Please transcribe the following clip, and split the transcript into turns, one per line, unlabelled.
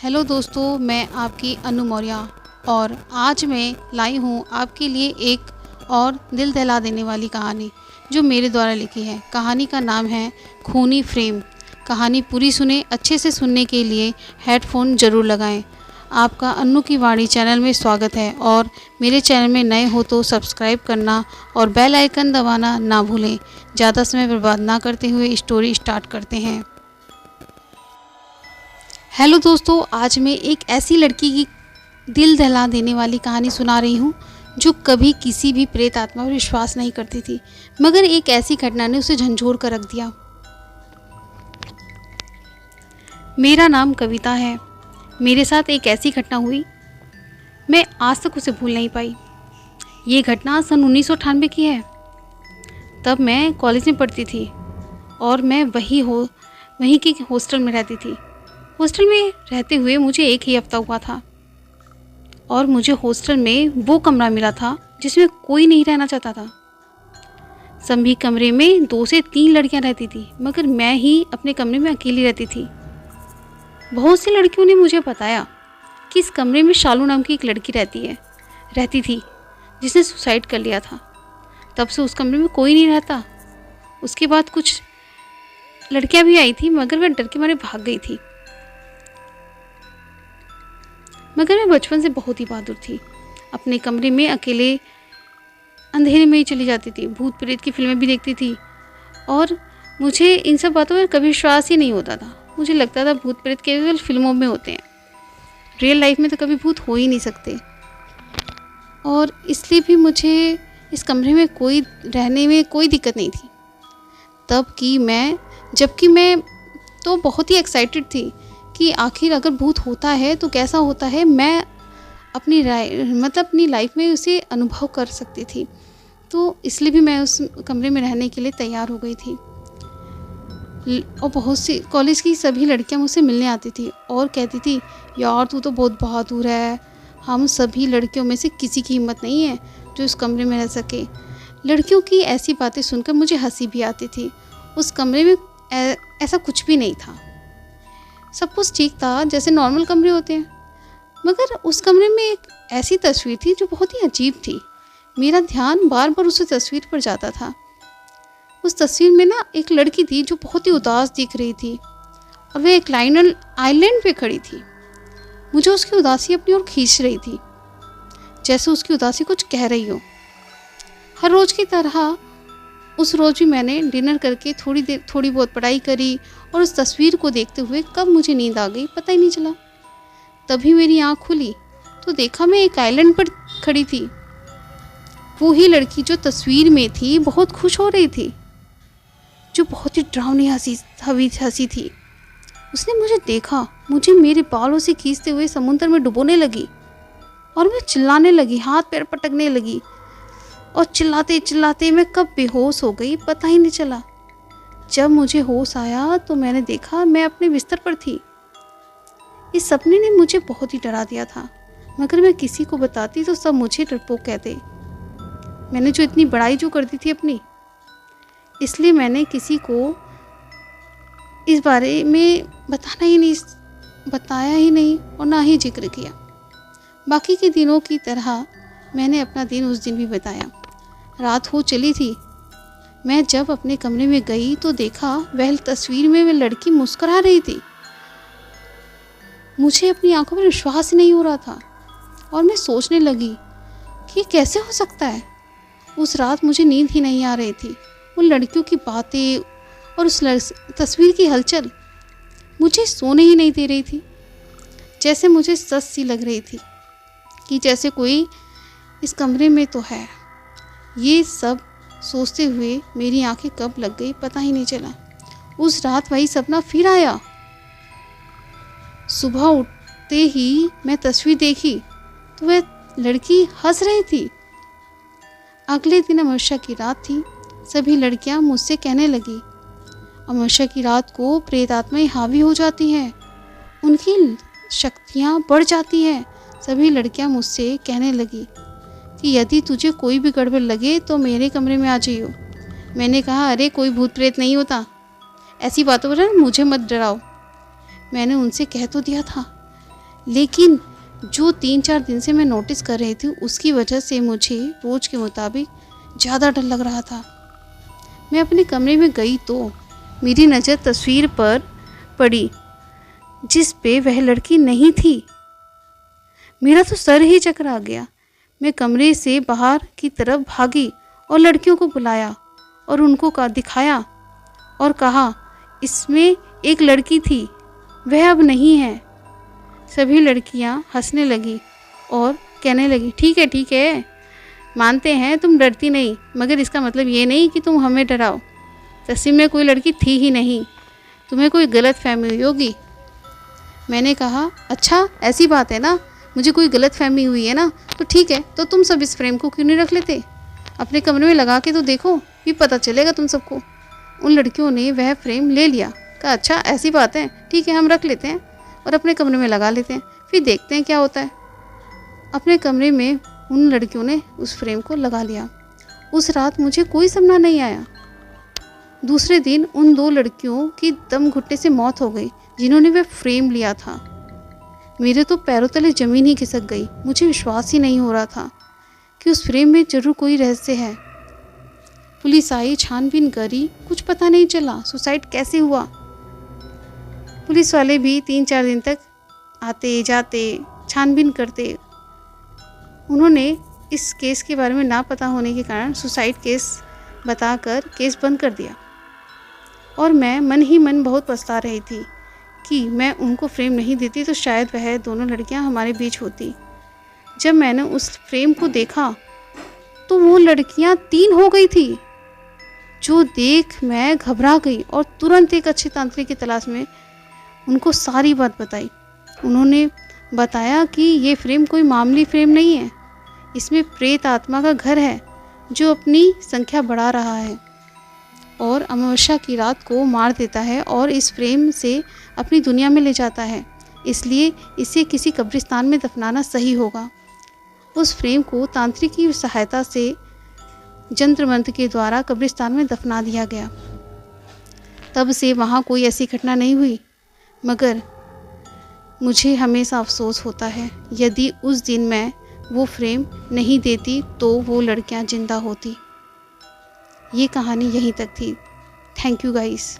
Hello दोस्तों, मैं आपकी अनु मौर्य और आज मैं लाई हूँ आपके लिए एक और दिल दहला देने वाली कहानी जो मेरे द्वारा लिखी है। कहानी का नाम है खूनी फ्रेम। कहानी पूरी सुने। अच्छे से सुनने के लिए हेडफोन ज़रूर लगाएं। आपका अन्नू की वाणी चैनल में स्वागत है और मेरे चैनल में नए हो तो सब्सक्राइब करना और बेल आइकन दबाना ना भूलें। ज़्यादा समय बर्बाद ना करते हुए स्टोरी स्टार्ट करते हैं। हेलो दोस्तों, आज मैं एक ऐसी लड़की की दिल दहला देने वाली कहानी सुना रही हूँ जो कभी किसी भी प्रेत आत्मा पर विश्वास नहीं करती थी, मगर एक ऐसी घटना ने उसे झंझोड़ कर रख दिया। मेरा नाम कविता है। मेरे साथ एक ऐसी घटना हुई, मैं आज तक उसे भूल नहीं पाई। ये घटना सन 1998 की है। तब मैं कॉलेज में पढ़ती थी और मैं वहीं की हॉस्टल में रहती थी। हॉस्टल में रहते हुए मुझे एक ही हफ्ता हुआ था और मुझे हॉस्टल में वो कमरा मिला था जिसमें कोई नहीं रहना चाहता था। सभी कमरे में 2 से 3 लड़कियां रहती थी, मगर मैं ही अपने कमरे में अकेली रहती थी। बहुत सी लड़कियों ने मुझे बताया कि इस कमरे में शालू नाम की एक लड़की रहती थी जिसने सुसाइड कर लिया था। तब से उस कमरे में कोई नहीं रहता। उसके बाद कुछ लड़कियां भी आई थी, मगर वह डर के मारे भाग गई थी। मगर मैं बचपन से बहुत ही बहादुर थी। अपने कमरे में अकेले अंधेरे में ही चली जाती थी। भूत प्रेत की फिल्में भी देखती थी और मुझे इन सब बातों में कभी विश्वास ही नहीं होता था। मुझे लगता था भूत प्रेत केवल फिल्मों में होते हैं, रियल लाइफ में तो कभी भूत हो ही नहीं सकते। और इसलिए भी मुझे इस कमरे में रहने में कोई दिक्कत नहीं थी। जबकि मैं तो बहुत ही एक्साइटेड थी कि आखिर अगर भूत होता है तो कैसा होता है, मैं अपनी लाइफ में उसे अनुभव कर सकती थी। तो इसलिए भी मैं उस कमरे में रहने के लिए तैयार हो गई थी। और बहुत सी कॉलेज की सभी लड़कियां मुझसे मिलने आती थी और कहती थी, यार तू तो बहुत बहादुर है, हम सभी लड़कियों में से किसी की हिम्मत नहीं है जो इस कमरे में रह सके। लड़कियों की ऐसी बातें सुनकर मुझे हंसी भी आती थी। उस कमरे में ऐसा कुछ भी नहीं था। सब कुछ ठीक था जैसे नॉर्मल कमरे होते हैं, मगर उस कमरे में एक ऐसी तस्वीर थी जो बहुत ही अजीब थी। मेरा ध्यान बार बार उस तस्वीर पर जाता था। उस तस्वीर में ना एक लड़की थी जो बहुत ही उदास दिख रही थी और वह एक आइलैंड पे खड़ी थी। मुझे उसकी उदासी अपनी ओर खींच रही थी, जैसे उसकी उदासी कुछ कह रही हो। हर रोज़ की तरह उस रोज़ भी मैंने डिनर करके थोड़ी बहुत पढ़ाई करी और उस तस्वीर को देखते हुए कब मुझे नींद आ गई पता ही नहीं चला। तभी मेरी आँख खुली तो देखा मैं एक आइलैंड पर खड़ी थी। वो ही लड़की जो तस्वीर में थी बहुत खुश हो रही थी, जो बहुत ही डरावनी हंसी थी। उसने मुझे देखा, मुझे मेरे बालों से खींचते हुए समुद्र में डुबोने लगी और मैं चिल्लाने लगी, हाथ पैर पटकने लगी और चिल्लाते चिल्लाते मैं कब बेहोश हो गई पता ही नहीं चला। जब मुझे होश आया तो मैंने देखा मैं अपने बिस्तर पर थी। इस सपने ने मुझे बहुत ही डरा दिया था, मगर मैं किसी को बताती तो सब मुझे डरपोक कहते। मैंने जो इतनी बड़ाई जो कर दी थी अपनी, इसलिए मैंने किसी को इस बारे में बताया ही नहीं और ना ही जिक्र किया। बाकी के दिनों की तरह मैंने अपना दिन उस दिन भी बताया। रात हो चली थी। मैं जब अपने कमरे में गई तो देखा वह तस्वीर में वह लड़की मुस्कुरा रही थी। मुझे अपनी आंखों पर विश्वास ही नहीं हो रहा था और मैं सोचने लगी कि कैसे हो सकता है। उस रात मुझे नींद ही नहीं आ रही थी। उन लड़कियों की बातें और उस तस्वीर की हलचल मुझे सोने ही नहीं दे रही थी। जैसे मुझे सच सी लग रही थी कि जैसे कोई इस कमरे में तो है। ये सब सोचते हुए मेरी आंखें कब लग गई पता ही नहीं चला। उस रात वही सपना फिर आया। सुबह उठते ही मैं तस्वीर देखी तो वह लड़की हंस रही थी। अगले दिन अमावस्या की रात थी। सभी लड़कियां मुझसे कहने लगी, अमावस्या की रात को प्रेत आत्माएं हावी हो जाती हैं, उनकी शक्तियां बढ़ जाती हैं। सभी लड़कियां मुझसे कहने लगी कि यदि तुझे कोई भी गड़बड़ लगे तो मेरे कमरे में आ जाइयो। मैंने कहा, अरे कोई भूत प्रेत नहीं होता, ऐसी बातों पर मुझे मत डराओ। मैंने उनसे कह तो दिया था, लेकिन जो 3-4 दिन से मैं नोटिस कर रही थी उसकी वजह से मुझे रोज़ के मुताबिक ज़्यादा डर लग रहा था। मैं अपने कमरे में गई तो मेरी नज़र तस्वीर पर पड़ी जिस पे वह लड़की नहीं थी। मेरा तो सर ही चकरा गया। मैं कमरे से बाहर की तरफ भागी और लड़कियों को बुलाया और उनको दिखाया और कहा, इसमें एक लड़की थी, वह अब नहीं है। सभी लड़कियां हंसने लगी और कहने लगी, ठीक है, मानते हैं तुम डरती नहीं, मगर इसका मतलब ये नहीं कि तुम हमें डराओ। तस्वीर में कोई लड़की थी ही नहीं, तुम्हें कोई गलत फहमी हुई होगी। मैंने कहा, अच्छा ऐसी बात है ना, मुझे कोई गलत फहमी हुई है ना, तो ठीक है, तो तुम सब इस फ्रेम को क्यों नहीं रख लेते, अपने कमरे में लगा के तो देखो, भी पता चलेगा तुम सबको। उन लड़कियों ने वह फ्रेम ले लिया। कहा, अच्छा ऐसी बात है, ठीक है, हम रख लेते हैं और अपने कमरे में लगा लेते हैं, फिर देखते हैं क्या होता है। अपने कमरे में उन लड़कियों ने उस फ्रेम को लगा लिया। उस रात मुझे कोई सपना नहीं आया। दूसरे दिन उन 2 लड़कियों की दम घुटने से मौत हो गई जिन्होंने वह फ्रेम लिया था। मेरे तो पैरों तले ज़मीन ही खिसक गई। मुझे विश्वास ही नहीं हो रहा था कि उस फ्रेम में जरूर कोई रहस्य है। पुलिस आई, छानबीन करी, कुछ पता नहीं चला सुसाइड कैसे हुआ। पुलिस वाले भी 3-4 दिन तक आते जाते छानबीन करते। उन्होंने इस केस के बारे में ना पता होने के कारण सुसाइड केस बताकर केस बंद कर दिया। और मैं मन ही मन बहुत पछता रही थी कि मैं उनको फ्रेम नहीं देती तो शायद वह दोनों लड़कियां हमारे बीच होती। जब मैंने उस फ्रेम को देखा तो वो लड़कियां 3 हो गई थी, जो देख मैं घबरा गई और तुरंत एक अच्छे तांत्रिक की तलाश में उनको सारी बात बताई। उन्होंने बताया कि ये फ्रेम कोई मामूली फ्रेम नहीं है, इसमें प्रेत आत्मा का घर है जो अपनी संख्या बढ़ा रहा है और अमावस्या की रात को मार देता है और इस फ्रेम से अपनी दुनिया में ले जाता है। इसलिए इसे किसी कब्रिस्तान में दफनाना सही होगा। उस फ्रेम को तांत्रिक की सहायता से जंत्र मंत्र के द्वारा कब्रिस्तान में दफना दिया गया। तब से वहाँ कोई ऐसी घटना नहीं हुई, मगर मुझे हमेशा अफसोस होता है, यदि उस दिन मैं वो फ्रेम नहीं देती तो वो लड़कियां जिंदा होती। ये कहानी यहीं तक थी। Thank you guys.